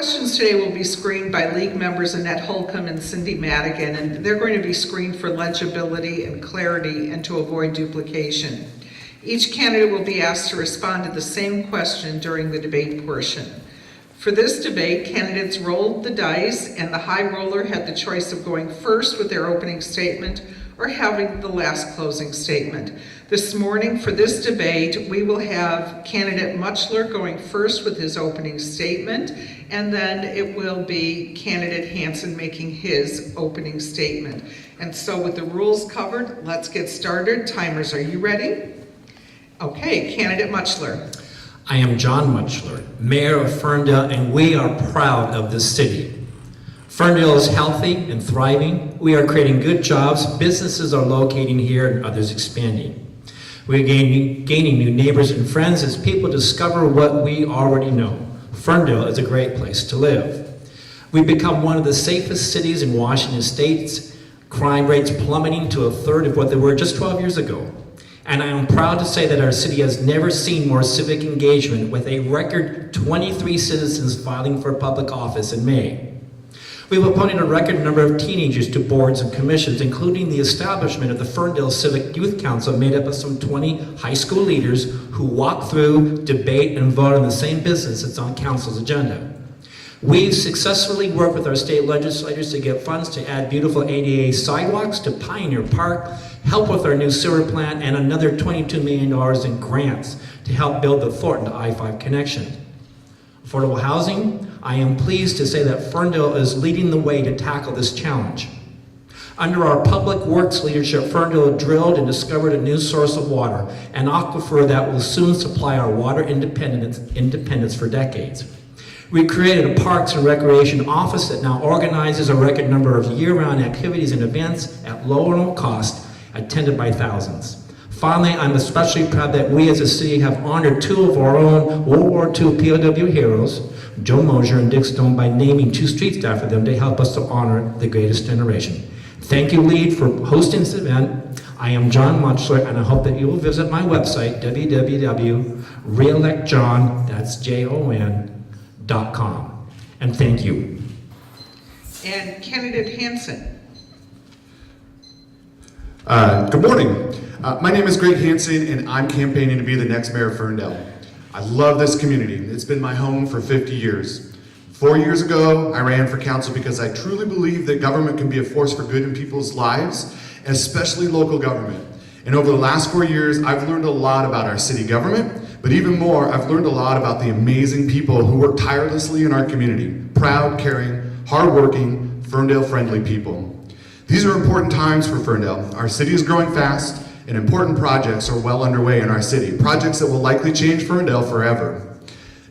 questions today will be screened by league members Annette Holcomb and Cindy Madigan, and they're going to be screened for legibility and clarity and to avoid duplication. Each candidate will be asked to respond to the same question during the debate portion. For this debate, candidates rolled the dice, and the high roller had the choice of going first with their opening statement or having the last closing statement. This morning, for this debate, we will have candidate Mutchler going first with his opening statement, and then it will be candidate Hansen making his opening statement. And so with the rules covered, let's get started. Timers, are you ready? Okay, candidate Mutchler. I am John Mutchler, Mayor of Ferndale, and we are proud of this city. Ferndale is healthy and thriving. We are creating good jobs, businesses are locating here, and others expanding. We are gaining new neighbors and friends as people discover what we already know. Ferndale is a great place to live. We've become one of the safest cities in Washington State, crime rates plummeting to a third of what they were just 12 years ago. And I am proud to say that our city has never seen more civic engagement, with a record 23 citizens filing for public office in May. We've appointed a record number of teenagers to boards and commissions, including the establishment of the Ferndale Civic Youth Council, made up of some 20 high school leaders who walk through, debate, and vote on the same business that's on council's agenda. We've successfully worked with our state legislators to get funds to add beautiful ADA sidewalks to Pioneer Park, help with our new sewer plant, and another $22 million in grants to help build the Thornton to I-5 connection. Affordable housing, I am pleased to say that Ferndale is leading the way to tackle this challenge. Under our public works leadership, Ferndale drilled and discovered a new source of water, an aquifer that will soon supply our water independence for decades. We created a Parks and Recreation office that now organizes a record number of year-round activities and events at low or no cost, attended by thousands. Finally, I'm especially proud that we as a city have honored two of our own World War II POW heroes, Joe Mosier and Dick Stone, by naming 2 streets after them to help us to honor the greatest generation. Thank you, Lead, for hosting this event. I am John Mutchler, and I hope that you will visit my website, www.reelectjohn, that's JON.com. And thank you. And candidate Hansen. Good morning. My name is Greg Hansen, and I'm campaigning to be the next mayor of Ferndale. I love this community. It's been my home for 50 years. 4 years ago, I ran for council because I truly believe that government can be a force for good in people's lives, especially local government. And over the last 4 years, I've learned a lot about our city government, but even more, I've learned a lot about the amazing people who work tirelessly in our community. Proud, caring, hardworking, Ferndale-friendly people. These are important times for Ferndale. Our city is growing fast, and important projects are well underway in our city. Projects that will likely change Ferndale forever.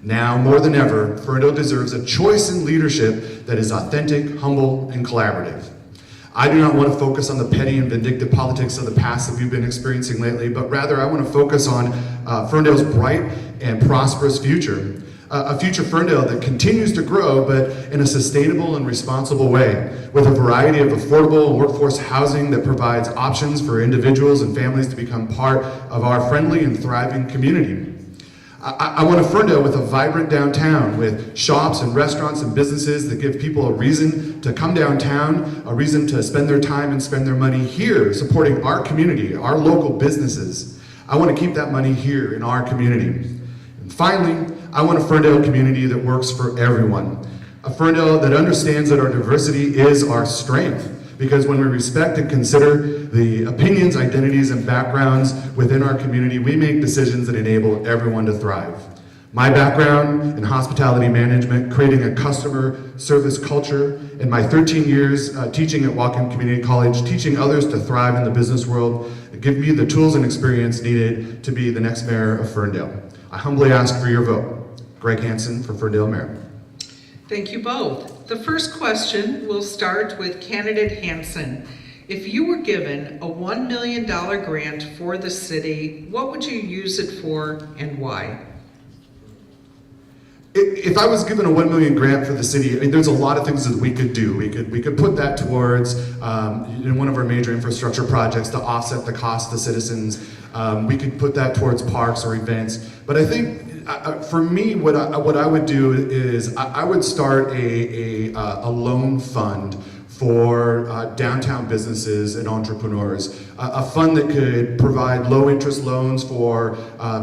Now, more than ever, Ferndale deserves a choice in leadership that is authentic, humble, and collaborative. I do not want to focus on the petty and vindictive politics of the past that we've been experiencing lately, but rather I want to focus on Ferndale's bright and prosperous future. A future Ferndale that continues to grow, but in a sustainable and responsible way, with a variety of affordable workforce housing that provides options for individuals and families to become part of our friendly and thriving community. I want a Ferndale with a vibrant downtown, with shops and restaurants and businesses that give people a reason to come downtown, a reason to spend their time and spend their money here, supporting our community, our local businesses. I want to keep that money here in our community. And finally, I want a Ferndale community that works for everyone. A Ferndale that understands that our diversity is our strength. Because when we respect and consider the opinions, identities, and backgrounds within our community, we make decisions that enable everyone to thrive. My background in hospitality management, creating a customer service culture, and my 13 years teaching at Whatcom Community College, teaching others to thrive in the business world, give me the tools and experience needed to be the next mayor of Ferndale. I humbly ask for your vote. Greg Hansen for Ferndale Mayor. Thank you both. The first question will start with candidate Hansen. If you were given a $1 million grant for the city, what would you use it for and why? If I was given a $1 million grant for the city, I mean, there's a lot of things that we could do. We could put that towards in one of our major infrastructure projects to offset the cost to citizens. We could put that towards parks or events. But I think For me, what I would do is I would start a loan fund for downtown businesses and entrepreneurs, a fund that could provide low-interest loans for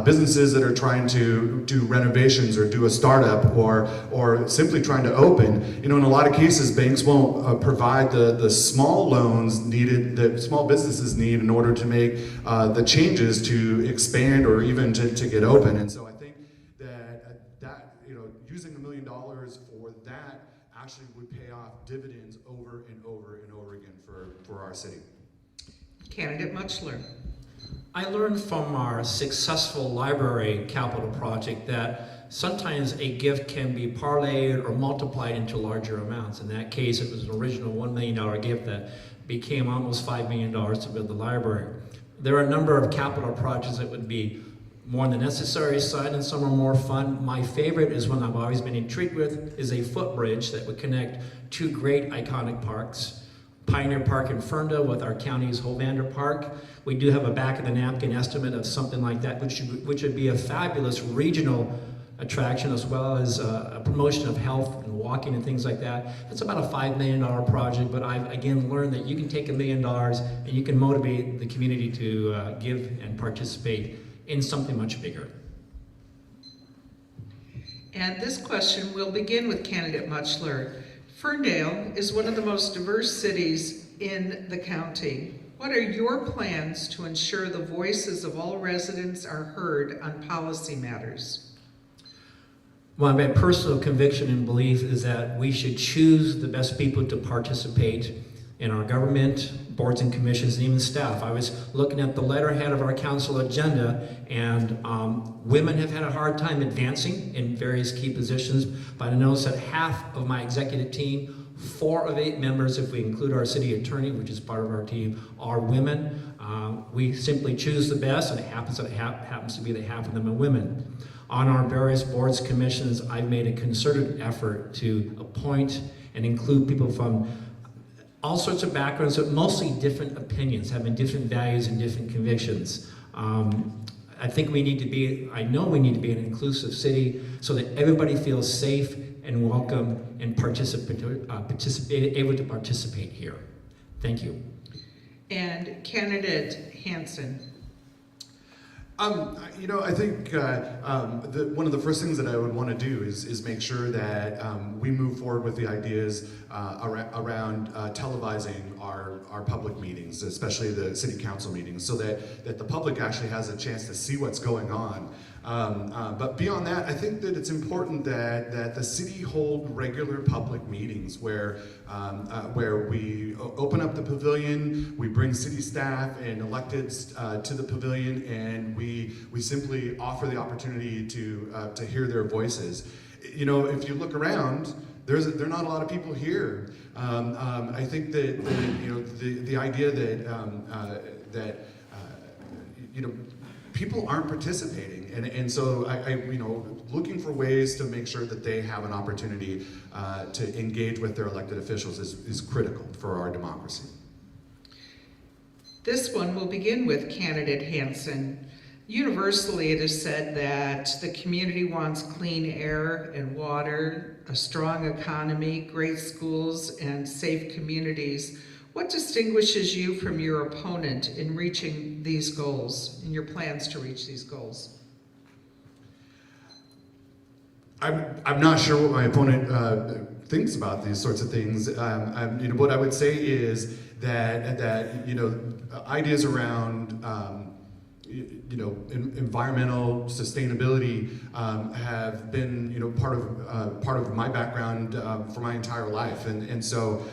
businesses that are trying to do renovations or do a startup or simply trying to open. You know, in a lot of cases, banks won't provide the small loans needed that small businesses need in order to make the changes to expand or even to get open. And so I think that you know, using $1 million for that actually would pay off dividends over and over and over again for our city. Candidate Mutchler. I learned from our successful library capital project that sometimes a gift can be parlayed or multiplied into larger amounts. In that case, it was an original $1 million gift that became almost $5 million to build the library. There are a number of capital projects that would be more on the necessary side and some are more fun. My favorite is one I've always been intrigued with, is a footbridge that would connect two great iconic parks. Pioneer Park in Ferndale with our county's Hovander Park. We do have a back of the napkin estimate of something like that, which would be a fabulous regional attraction as well as a promotion of health and walking and things like that. It's about a $5 million project, but I've again learned that you can take $1 million and you can motivate the community to give and participate in something much bigger. And this question will begin with candidate Mutchler. Ferndale is one of the most diverse cities in the county. What are your plans to ensure the voices of all residents are heard on policy matters? Well, my personal conviction and belief is that we should choose the best people to participate in our government, boards and commissions, and even staff. I was looking at the letterhead of our council agenda, and women have had a hard time advancing in various key positions, but I noticed that half of my executive team, 4 of 8 members, if we include our city attorney, which is part of our team, are women. We simply choose the best, and it happens to be that half of them are women. On our various boards, commissions, I've made a concerted effort to appoint and include people from all sorts of backgrounds, but mostly different opinions, having different values and different convictions. I think we need to be, I know we need to be an inclusive city so that everybody feels safe and welcome and able to participate here. Thank you. And candidate Hansen. You know, I think one of the first things that I would want to do is make sure that we move forward with the ideas around televising our public meetings, especially the city council meetings, so that the public actually has a chance to see what's going on. But beyond that, I think that it's important that the city hold regular public meetings where we open up the pavilion, we bring city staff and electeds to the pavilion, and we simply offer the opportunity to hear their voices. You know, if you look around, there are not a lot of people here. I think that you know the idea that you know, people aren't participating, and so I you know, looking for ways to make sure that they have an opportunity to engage with their elected officials is critical for our democracy. This one will begin with candidate Hansen. Universally, it is said that the community wants clean air and water, a strong economy, great schools, and safe communities. What distinguishes you from your opponent in reaching these goals, in your plans to reach these goals? I'm not sure what my opponent thinks about these sorts of things. You know, what I would say is that you know, ideas around you know, environmental sustainability have been, you know, part of my background for my entire life, and so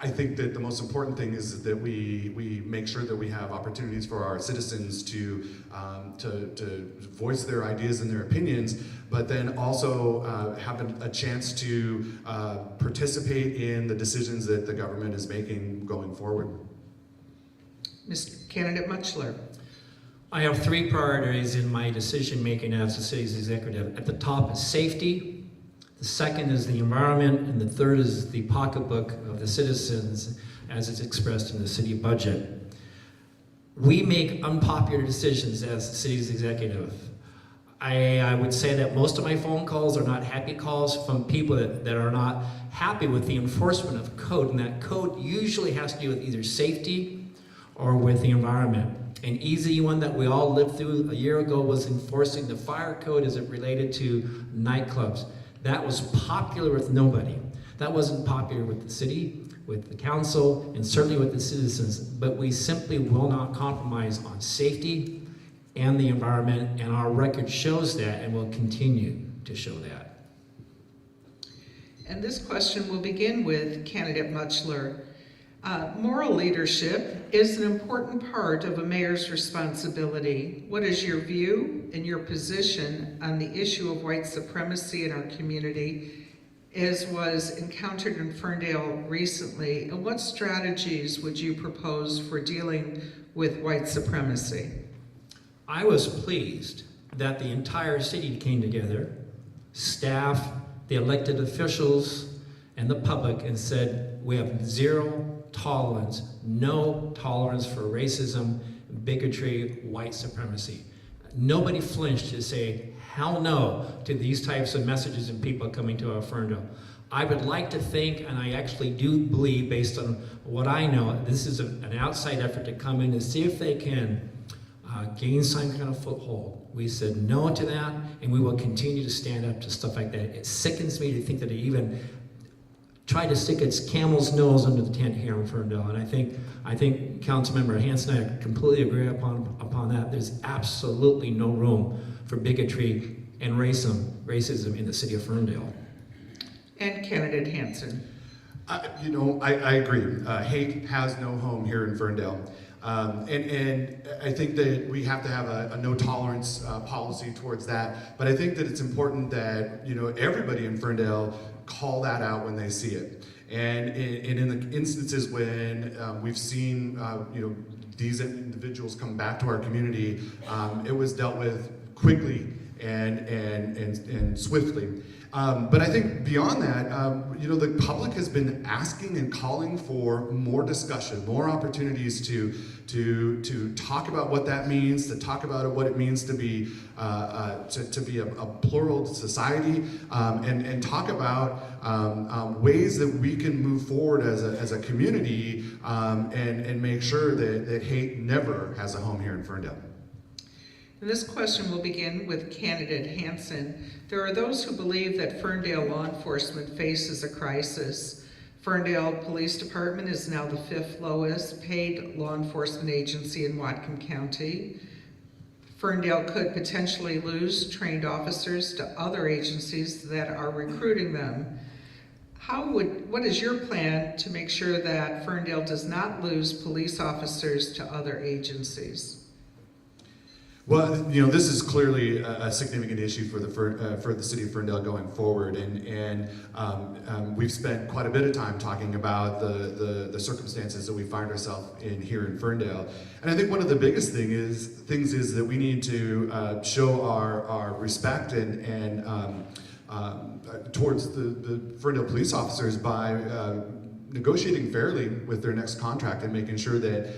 I think that the most important thing is that we make sure that we have opportunities for our citizens to voice their ideas and their opinions, but then also have a chance to participate in the decisions that the government is making going forward. Mr. Candidate Mutchler. I have 3 priorities in my decision-making as the city's executive. At the top is safety, the second is the environment, and the third is the pocketbook of the citizens as it's expressed in the city budget. We make unpopular decisions as the city's executive. I would say that most of my phone calls are not happy calls from people that are not happy with the enforcement of code, and that code usually has to do with either safety or with the environment. An easy one that we all lived through a year ago was enforcing the fire code as it related to nightclubs. That was popular with nobody. That wasn't popular with the city, with the council, and certainly with the citizens, but we simply will not compromise on safety and the environment, and our record shows that and will continue to show that. And this question will begin with candidate Mutchler. Moral leadership is an important part of a mayor's responsibility. What is your view and your position on the issue of white supremacy in our community, as was encountered in Ferndale recently, and what strategies would you propose for dealing with white supremacy? I was pleased that the entire city came together, staff, the elected officials, and the public, and said, we have zero tolerance, no tolerance for racism, bigotry, white supremacy. Nobody flinched to say, hell no, to these types of messages and people coming to our Ferndale. I would like to think, and I actually do believe, based on what I know, this is an outside effort to come in and see if they can gain some kind of foothold. We said no to that, and we will continue to stand up to stuff like that. It sickens me to think that it even tried to stick its camel's nose under the tent here in Ferndale. And I think Councilmember Hanson and I completely agree upon that. There's absolutely no room for bigotry and racism in the city of Ferndale. And candidate Hanson. I agree. Hate has no home here in Ferndale. And I think that we have to have a no tolerance policy towards that. But I think that it's important that, everybody in Ferndale call that out when they see it. And in the instances when we've seen, these individuals come back to our community, it was dealt with quickly and swiftly. But I think beyond that, the public has been asking and calling for more discussion, more opportunities to talk about what that means, to talk about what it means to be a plural society, and talk about ways that we can move forward as a community, and make sure that hate never has a home here in Ferndale. And this question will begin with candidate Hanson. There are those who believe that Ferndale law enforcement faces a crisis. Ferndale Police Department is now the 5th lowest paid law enforcement agency in Whatcom County. Ferndale could potentially lose trained officers to other agencies that are recruiting them. What is your plan to make sure that Ferndale does not lose police officers to other agencies? Well, this is clearly a significant issue for the city of Ferndale going forward, and we've spent quite a bit of time talking about the circumstances that we find ourselves in here in Ferndale. And I think one of the biggest things is that we need to show our respect and towards the Ferndale police officers by negotiating fairly with their next contract and making sure that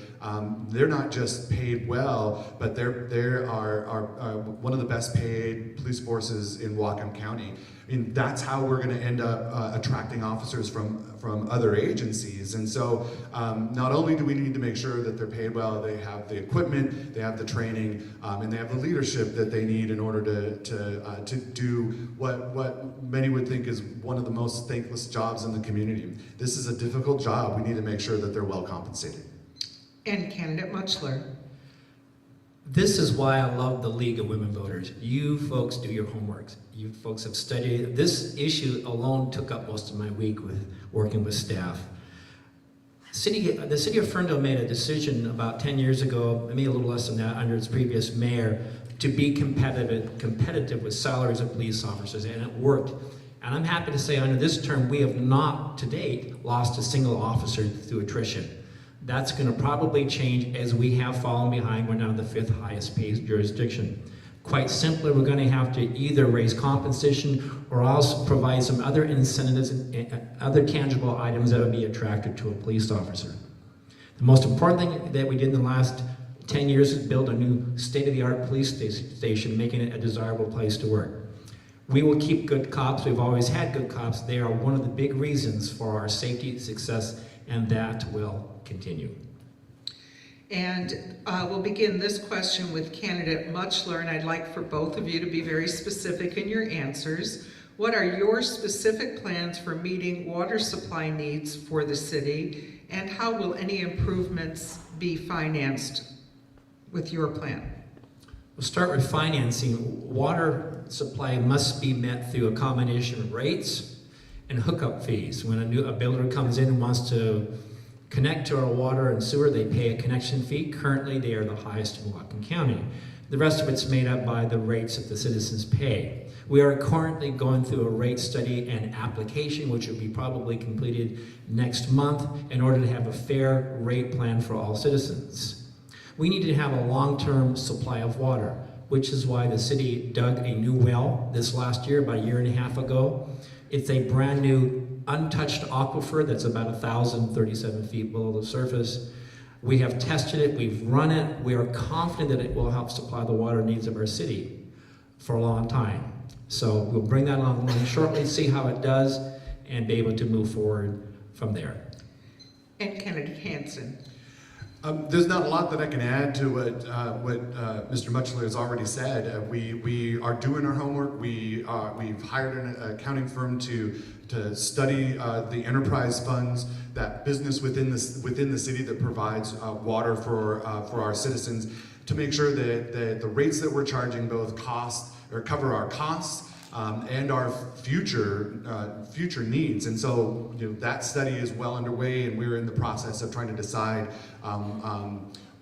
they're not just paid well, but they are one of the best paid police forces in Whatcom County. I mean, that's how we're going to end up attracting officers from other agencies. And so not only do we need to make sure that they're paid well, they have the equipment, they have the training, and they have the leadership that they need in order to do what many would think is one of the most thankless jobs in the community. This is a difficult job. We need to make sure that they're well compensated. And candidate Mutchler. This is why I love the League of Women Voters. You folks do your homework. You folks have studied. This issue alone took up most of my week with working with staff. The city of Ferndale made a decision about 10 years ago, maybe a little less than that, under its previous mayor, to be competitive with salaries of police officers, and it worked. And I'm happy to say under this term, we have not to date lost a single officer through attrition. That's going to probably change as we have fallen behind. We're now the 5th highest paid jurisdiction. Quite simply, we're going to have to either raise compensation or also provide some other incentives and other tangible items that would be attractive to a police officer. The most important thing that we did in the last 10 years to build a new state-of-the-art police station, making it a desirable place to work. We will keep good cops. We've always had good cops. They are one of the big reasons for our safety success, and that will continue. And we'll begin this question with candidate Muchler, and I'd like for both of you to be very specific in your answers. What are your specific plans for meeting water supply needs for the city, and how will any improvements be financed with your plan? We'll start with financing. Water supply must be met through a combination of rates and hookup fees. When a builder comes in and wants to connect to our water and sewer, they pay a connection fee. Currently, they are the highest in Whatcom County. The rest of it's made up by the rates that the citizens pay. We are currently going through a rate study and application, which will be probably completed next month in order to have a fair rate plan for all citizens. We need to have a long-term supply of water, which is why the city dug a new well this last year, about a year and a half ago. It's a brand new, untouched aquifer that's about 1,037 feet below the surface. We have tested it, we've run it, we are confident that it will help supply the water needs of our city for a long time. So we'll bring that online shortly, see how it does, and be able to move forward from there. And candidate Hansen. There's not a lot that I can add to what Mr. Muchler has already said. We are doing our homework. We've hired an accounting firm to study the enterprise funds, that business within the city that provides water for our citizens, to make sure that the rates that we're charging both cover our costs and our future needs. And so, that study is well underway, and we're in the process of trying to decide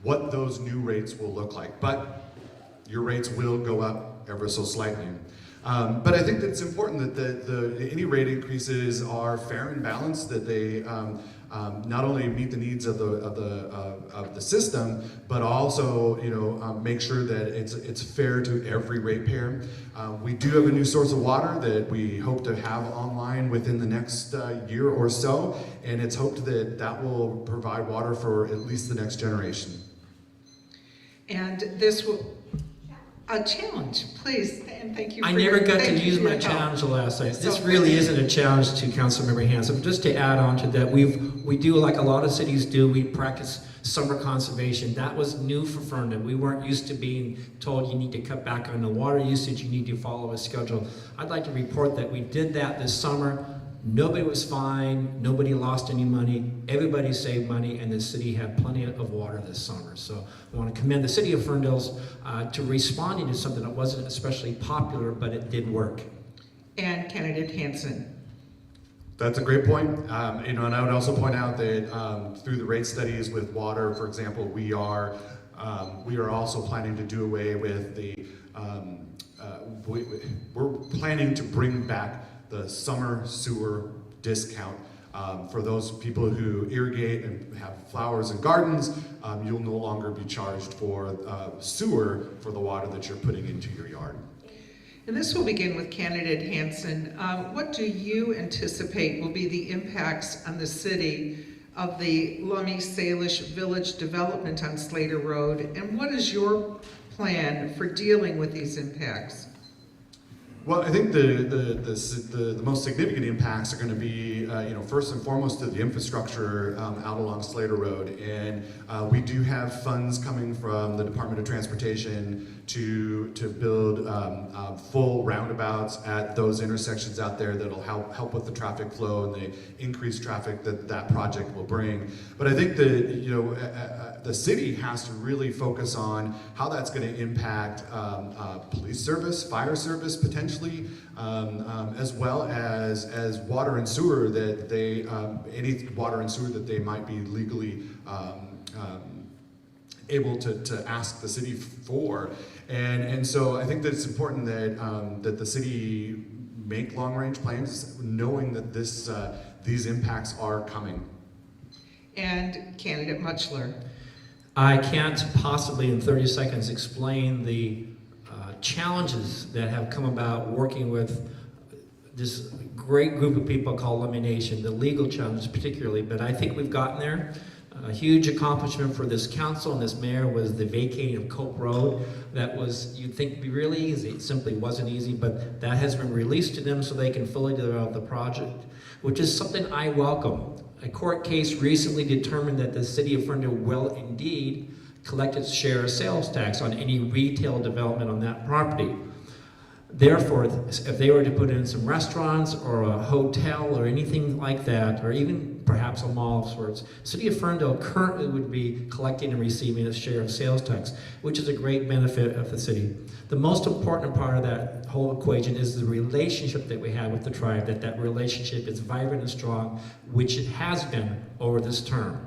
what those new rates will look like. But your rates will go up ever so slightly. But I think that it's important that any rate increases are fair and balanced, that they not only meet the needs of the system, but also make sure that it's fair to every ratepayer. We do have a new source of water that we hope to have online within the next year or so, and it's hoped that will provide water for at least the next generation. And this will a challenge, please, and thank you. I never got to use my challenge last night. This really isn't a challenge to Councilmember Hansen. Just to add on to that, we do like a lot of cities do. We practice summer conservation. That was new for Ferndale. We weren't used to being told you need to cut back on the water usage. You need to follow a schedule. I'd like to report that we did that this summer. Nobody was fined, nobody lost any money, everybody saved money, and the city had plenty of water this summer. So I want to commend the city of Ferndale to responding to something that wasn't especially popular, but it did work. And candidate Hansen. That's a great point. And I would also point out that through the rate studies with water, for example, we are also planning to do away with we're planning to bring back the summer sewer discount. For those people who irrigate and have flowers and gardens, you'll no longer be charged for sewer for the water that you're putting into your yard. And this will begin with candidate Hansen. What do you anticipate will be the impacts on the city of the Lummi Salish Village development on Slater Road, and what is your plan for dealing with these impacts? Well, I think the most significant impacts are going to be, first and foremost to the infrastructure out along Slater Road, and we do have funds coming from the Department of Transportation to build full roundabouts at those intersections out there that'll help with the traffic flow and the increased traffic that project will bring. But I think the city has to really focus on how that's going to impact police service, fire service potentially, as well as water and sewer that any water and sewer that they might be legally able to ask the city for. And so I think that it's important that the city make long-range plans, knowing that these impacts are coming. And candidate Muchler. I can't possibly in 30 seconds explain the challenges that have come about working with this great group of people called Lummi Nation, the legal challenges particularly, but I think we've gotten there. A huge accomplishment for this council and this mayor was the vacating of Cope Road. That was, you'd think, be really easy. It simply wasn't easy, but that has been released to them so they can fully develop the project, which is something I welcome. A court case recently determined that the city of Ferndale will indeed collect its share of sales tax on any retail development on that property. Therefore, if they were to put in some restaurants or a hotel or anything like that, or even perhaps a mall of sorts, City of Ferndale currently would be collecting and receiving its share of sales tax, which is a great benefit of the city. The most important part of that whole equation is the relationship that we have with the tribe, that relationship is vibrant and strong, which it has been over this term.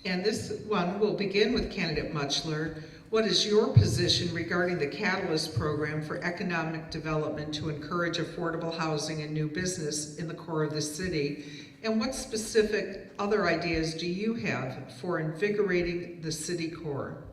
And this one will begin with candidate Mutchler. What is your position regarding the Catalyst program for economic development to encourage affordable housing and new business in the core of the city? And what specific other ideas do you have for invigorating the city core?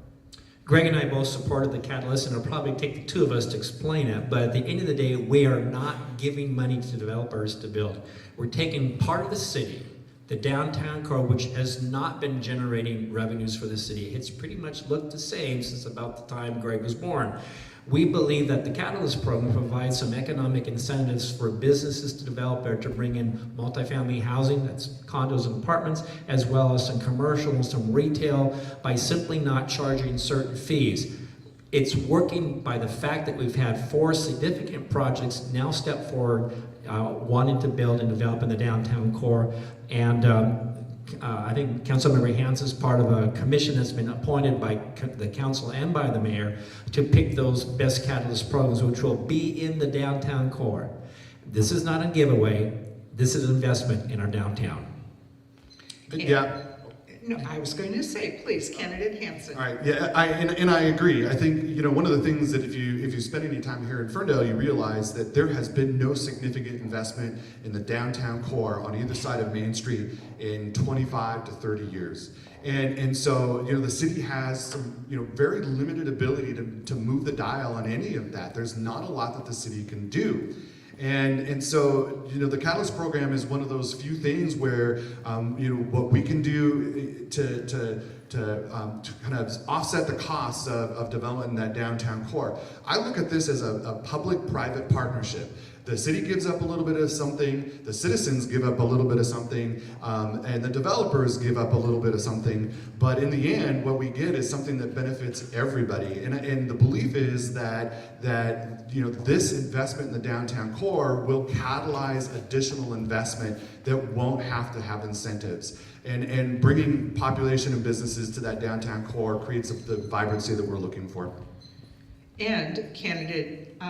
Greg and I both supported the Catalyst, and it'll probably take the two of us to explain it, but at the end of the day, we are not giving money to developers to build. We're taking part of the city, the downtown core, which has not been generating revenues for the city. It's pretty much looked the same since about the time Greg was born. We believe that the Catalyst program provides some economic incentives for businesses to develop or to bring in multifamily housing, that's condos and apartments, as well as some commercial and some retail, by simply not charging certain fees. It's working by the fact that we've had 4 significant projects now step forward wanting to build and develop in the downtown core. And I think Councilmember Hans is part of a commission that's been appointed by the council and by the mayor to pick those best Catalyst programs, which will be in the downtown core. This is not a giveaway. This is an investment in our downtown. Yeah. No, I was going to say, please, candidate Hansen. All right. Yeah, I agree. I think, you know, one of the things that if you spend any time here in Ferndale, you realize that there has been no significant investment in the downtown core on either side of Main Street in 25 to 30 years. And so, you know, the city has some, you know, very limited ability to move the dial on any of that. There's not a lot that the city can do. And so, you know, the Catalyst program is one of those few things where, you know, what we can do to kind of offset the costs of development in that downtown core. I look at this as a public-private partnership. The city gives up a little bit of something, the citizens give up a little bit of something, and the developers give up a little bit of something. But in the end, what we get is something that benefits everybody. And the belief is that you know, this investment in the downtown core will catalyze additional investment that won't have to have incentives. And bringing population and businesses to that downtown core creates the vibrancy that we're looking for. And candidate,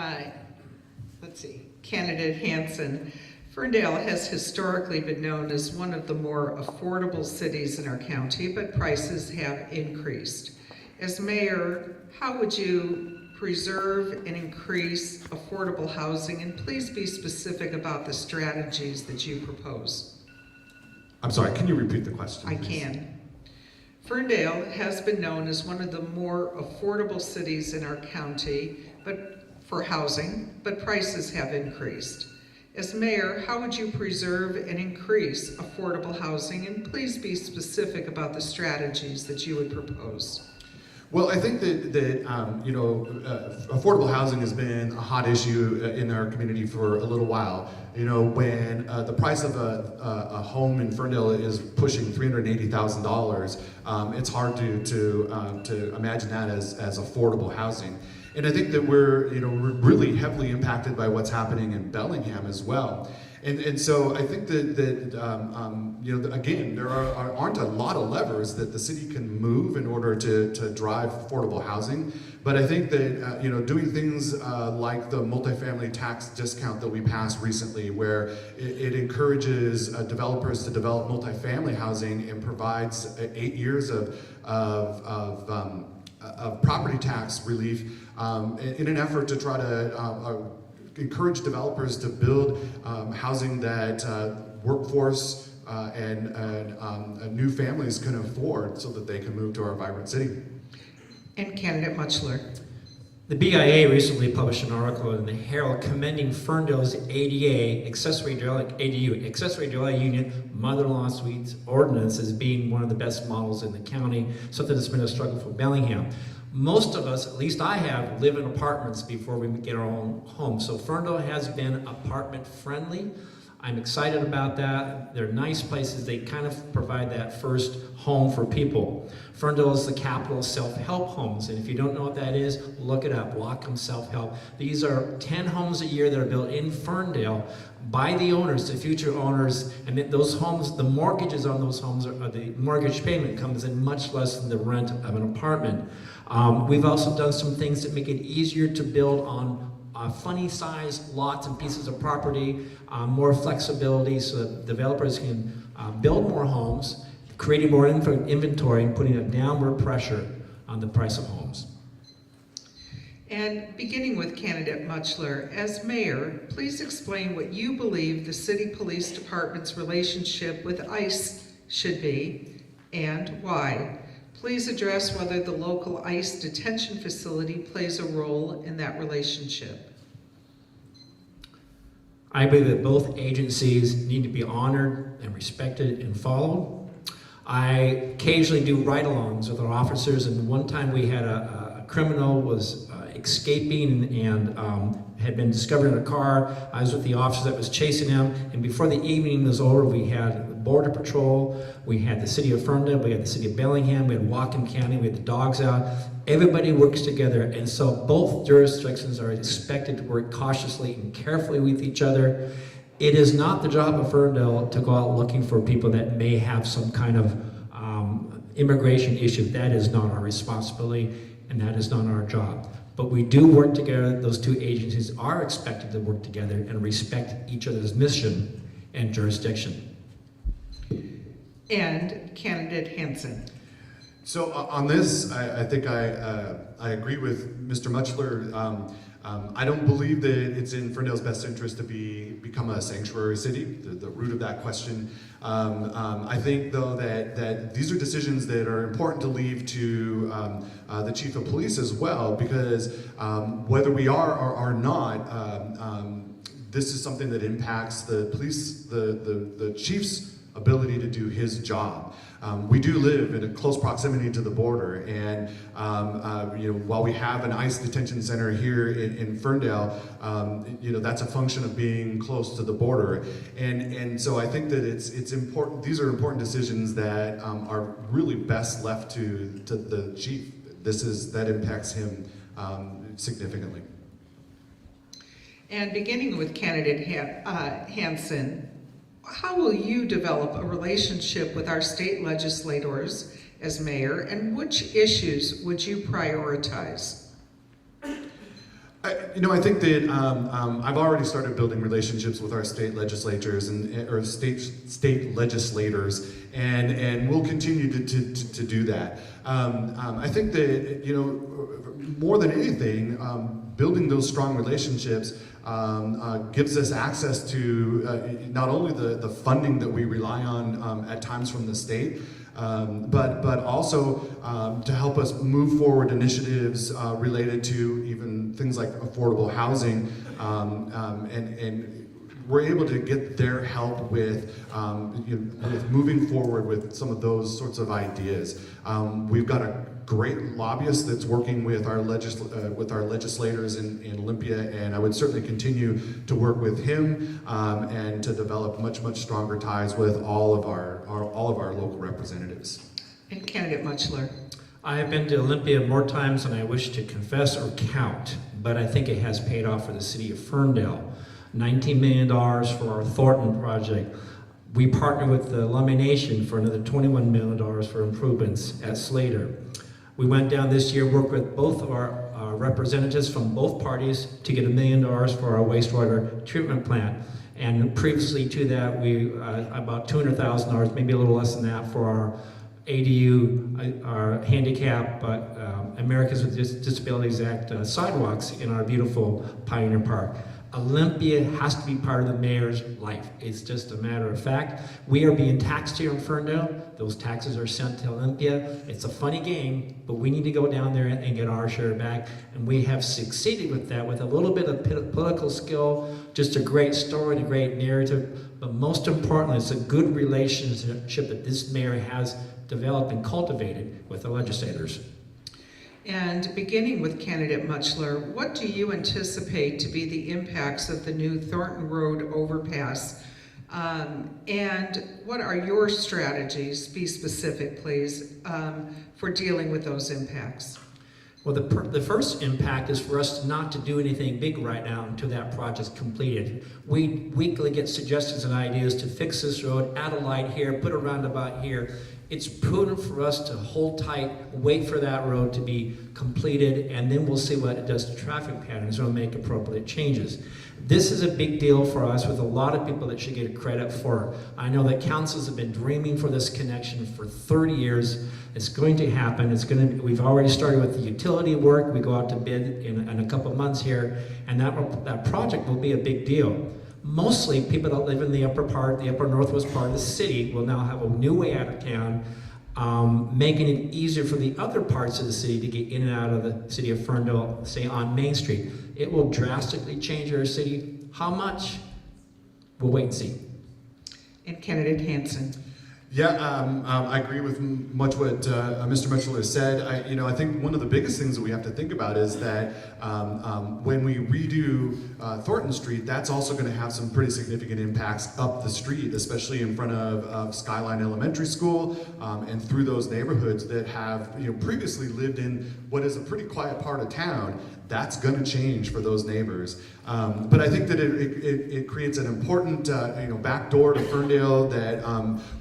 Candidate Hansen, Ferndale has historically been known as one of the more affordable cities in our county, but prices have increased. As mayor, how would you preserve and increase affordable housing? And please be specific about the strategies that you propose. I'm sorry, can you repeat the question? I please? can. Ferndale has been known as one of the more affordable cities in our county, for housing, but prices have increased. As mayor, how would you preserve and increase affordable housing? And please be specific about the strategies that you would propose. Well, I think that you know, affordable housing has been a hot issue in our community for a little while. You know, when the price of a home in Ferndale is pushing $380,000, it's hard to imagine that as affordable housing. And I think that we're really heavily impacted by what's happening in Bellingham as well. And so I think that you know, again, there aren't a lot of levers that the city can move in order to drive affordable housing. But I think that you know, doing things like the multifamily tax discount that we passed recently, where it encourages developers to develop multifamily housing and provides 8 years of property tax relief in an effort to try to encourage developers to build housing that workforce and new families can afford so that they can move to our vibrant city. And candidate Mutchler. The BIA recently published an article in the Herald commending Ferndale's ADA, accessory dwelling unit, mother-in-law suites ordinance as being one of the best models in the county, something that's been a struggle for Bellingham. Most of us, at least I have, live in apartments before we get our own home. So Ferndale has been apartment friendly. I'm excited about that. They're nice places. They kind of provide that first home for people. Ferndale is the capital of self-help homes, and if you don't know what that is, look it up, Whatcom Self-Help. These are 10 homes a year that are built in Ferndale by the owners, the future owners, and those homes, the mortgages on those homes, the mortgage payment comes in much less than the rent of an apartment. We've also done some things that make it easier to build on funny sized lots and pieces of property, more flexibility so that developers can build more homes, creating more inventory and putting a downward pressure on the price of homes. And beginning with candidate Mutchler, as mayor, please explain what you believe the city police department's relationship with ICE should be and why. Please address whether the local ICE detention facility plays a role in that relationship. I believe that both agencies need to be honored and respected and followed. I occasionally do ride-alongs with our officers, and one time we had a criminal was escaping and had been discovered in a car. I was with the officer that was chasing him, and before the evening was over, we had Border Patrol, we had the city of Ferndale, we had the city of Bellingham, we had Whatcom County, we had the dogs out. Everybody works together, and so both jurisdictions are expected to work cautiously and carefully with each other. It is not the job of Ferndale to go out looking for people that may have some kind of immigration issue. That is not our responsibility, and that is not our job. But we do work together. Those two agencies are expected to work together and respect each other's mission and jurisdiction. And candidate Hansen. So on this, I think I agree with Mr. Mutchler. I don't believe that it's in Ferndale's best interest to become a sanctuary city, the root of that question. I think, though, that these are decisions that are important to leave to the chief of police as well, because whether we are or are not, this is something that impacts the police, the chief's ability to do his job. We do live in a close proximity to the border, and while we have an ICE detention center here in Ferndale, that's a function of being close to the border, and so I think that it's important. These are important decisions that are really best left to the chief. That impacts him significantly. And beginning with candidate Hansen, how will you develop a relationship with our state legislators as mayor, and which issues would you prioritize? I think that I've already started building relationships with our state legislators or state legislators, and we'll continue to do that. I think that more than anything, building those strong relationships gives us access to not only the funding that we rely on at times from the state, but also to help us move forward initiatives related to even things like affordable housing, and we're able to get their help with moving forward with some of those sorts of ideas. We've got a great lobbyist that's working with our legislators in Olympia, and I would certainly continue to work with him and to develop much stronger ties with all of our local representatives. And candidate Mutchler. I have been to Olympia more times than I wish to confess or count, but I think it has paid off for the city of Ferndale. $19 million for our Thornton project. We partner with the Lummi Nation for another $21 million for improvements at Slater. We went down this year, worked with both of our representatives from both parties to get $1 million for our wastewater treatment plant. And previously to that, we about $200,000, maybe a little less than that, for our ADU, our handicap, Americans with Disabilities Act sidewalks in our beautiful Pioneer Park. Olympia has to be part of the mayor's life. It's just a matter of fact. We are being taxed here in Ferndale. Those taxes are sent to Olympia. It's a funny game, but we need to go down there and get our share back. And we have succeeded with that with a little bit of political skill, just a great story and a great narrative. But most importantly, it's a good relationship that this mayor has developed and cultivated with the legislators. And beginning with candidate Mutchler, what do you anticipate to be the impacts of the new Thornton Road overpass? And what are your strategies, be specific please, for dealing with those impacts? Well, the first impact is for us not to do anything big right now until that project's completed. We weekly get suggestions and ideas to fix this road, add a light here, put a roundabout here. It's prudent for us to hold tight, wait for that road to be completed, and then we'll see what it does to traffic patterns and we'll make appropriate changes. This is a big deal for us with a lot of people that should get credit for. I know that councils have been dreaming for this connection for 30 years. It's going to happen. We've already started with the utility work. We go out to bid in a couple of months here, and that project will be a big deal. Mostly people that live in the upper northwest part of the city will now have a new way out of town, making it easier for the other parts of the city to get in and out of the city of Ferndale, say on Main Street. It will drastically change our city. How much? We'll wait and see. And candidate Hansen. Yeah, I agree with much what Mr. Mitchell has said. I think one of the biggest things that we have to think about is that when we redo Thornton Street, that's also going to have some pretty significant impacts up the street, especially in front of Skyline Elementary School and through those neighborhoods that have previously lived in what is a pretty quiet part of town. That's going to change for those neighbors. But I think that it creates an important back door to Ferndale that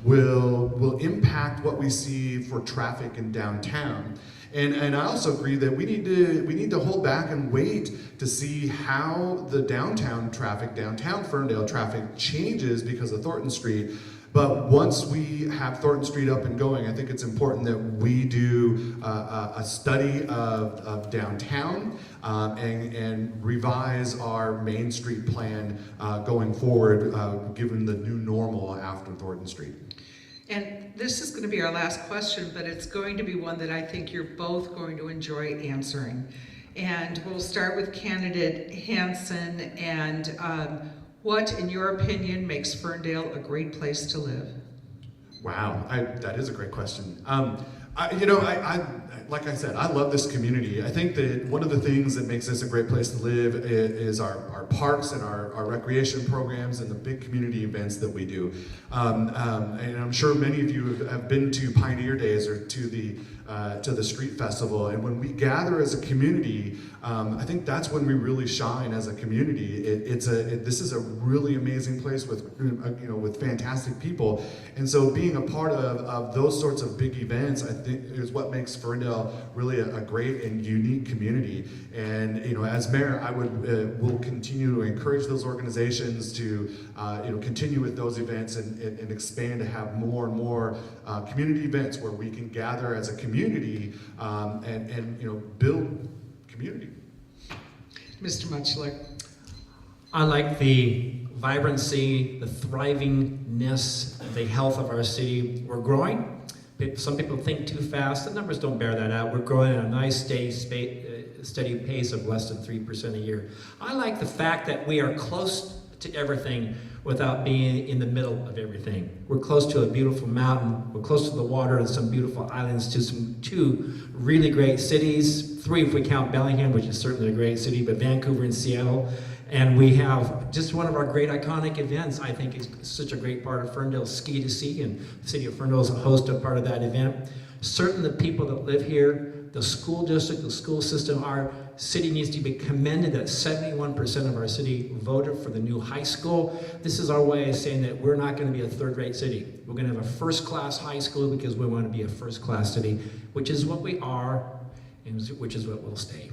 will impact what we see for traffic in downtown. And I also agree that we need to hold back and wait to see how the downtown Ferndale traffic changes because of Thornton Street. But once we have Thornton Street up and going, I think it's important that we do a study of downtown and revise our Main Street plan going forward, given the new normal after Thornton Street. And this is going to be our last question, but it's going to be one that I think you're both going to enjoy answering. And we'll start with candidate Hansen. And what, in your opinion, makes Ferndale a great place to live? Wow, that is a great question. Like I said, I love this community. I think that one of the things that makes this a great place to live is our parks and our recreation programs and the big community events that we do. And I'm sure many of you have been to Pioneer Days or to the Street Festival. And when we gather as a community, I think that's when we really shine as a community. This is a really amazing place with fantastic people. And so being a part of those sorts of big events, I think, is what makes Ferndale really a great and unique community. And as mayor, I will continue to encourage those organizations to continue with those events and expand to have more and more community events where we can gather as a community and build community. Mr. Mutchler. I like the vibrancy, the thrivingness, the health of our city. We're growing. Some people think too fast. The numbers don't bear that out. We're growing at a nice, steady pace of less than 3% a year. I like the fact that we are close to everything without being in the middle of everything. We're close to a beautiful mountain. We're close to the water and some beautiful islands, to two really great cities. 3 if we count Bellingham, which is certainly a great city, but Vancouver and Seattle. And we have just one of our great iconic events. I think is such a great part of Ferndale, Ski to Sea, and the city of Ferndale is a host of part of that event. Certainly the people that live here, the school district, the school system, our city needs to be commended that 71% of our city voted for the new high school. This is our way of saying that we're not going to be a third-rate city. We're going to have a first-class high school because we want to be a first-class city, which is what we are and which is what we'll stay.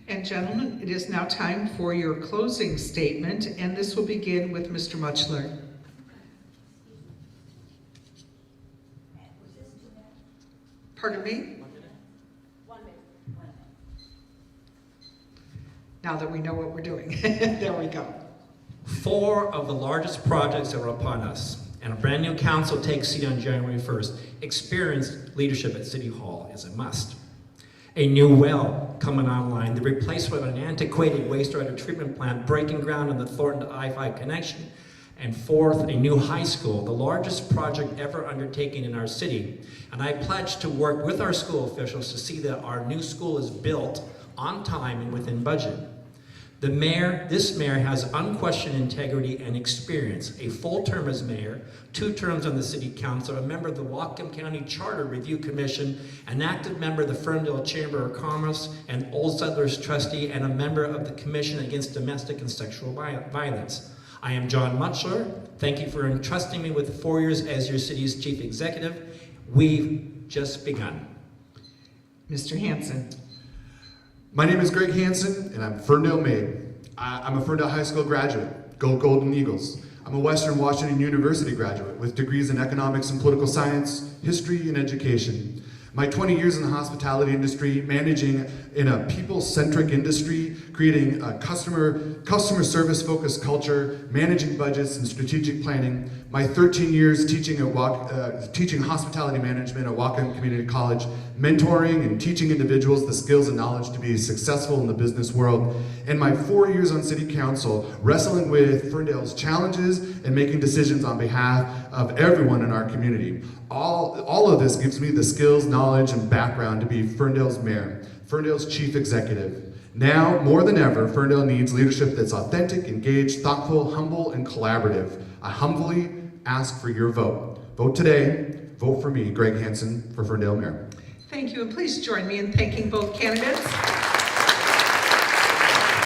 And gentlemen, it is now time for your closing statement, and this will begin with Mr. Mutchler. Pardon me? now that we know what we're doing. There we go. 4 of the largest projects are upon us, and a brand new council takes seat on January 1st. Experienced leadership at City Hall is a must. A new well coming online, the replacement of an antiquated wastewater treatment plant, breaking ground on the Thornton to I-5 connection, and 4th, a new high school, the largest project ever undertaken in our city. And I pledge to work with our school officials to see that our new school is built on time and within budget. This mayor has unquestioned integrity and experience, a full term as mayor, 2 terms on the city council, a member of the Whatcom County Charter Review Commission, an active member of the Ferndale Chamber of Commerce, an Old Settlers trustee, and a member of the Commission Against Domestic and Sexual Violence. I am John Mutchler. Thank you for entrusting me with 4 years as your city's chief executive. We've just begun. Mr. Hanson. My name is Greg Hansen, and I'm Ferndale made. I'm a Ferndale High School graduate. Go Golden Eagles. I'm a Western Washington University graduate with degrees in economics and political science, history, and education. My 20 years in the hospitality industry, managing in a people-centric industry, creating a customer service-focused culture, managing budgets and strategic planning. My 13 years teaching hospitality management at Whatcom Community College, mentoring and teaching individuals the skills and knowledge to be successful in the business world. And my 4 years on City Council, wrestling with Ferndale's challenges and making decisions on behalf of everyone in our community. All of this gives me the skills, knowledge, and background to be Ferndale's mayor, Ferndale's chief executive. Now, more than ever, Ferndale needs leadership that's authentic, engaged, thoughtful, humble, and collaborative. I humbly ask for your vote. Vote today. Vote for me, Greg Hansen, for Ferndale mayor. Thank you, and please join me in thanking both candidates.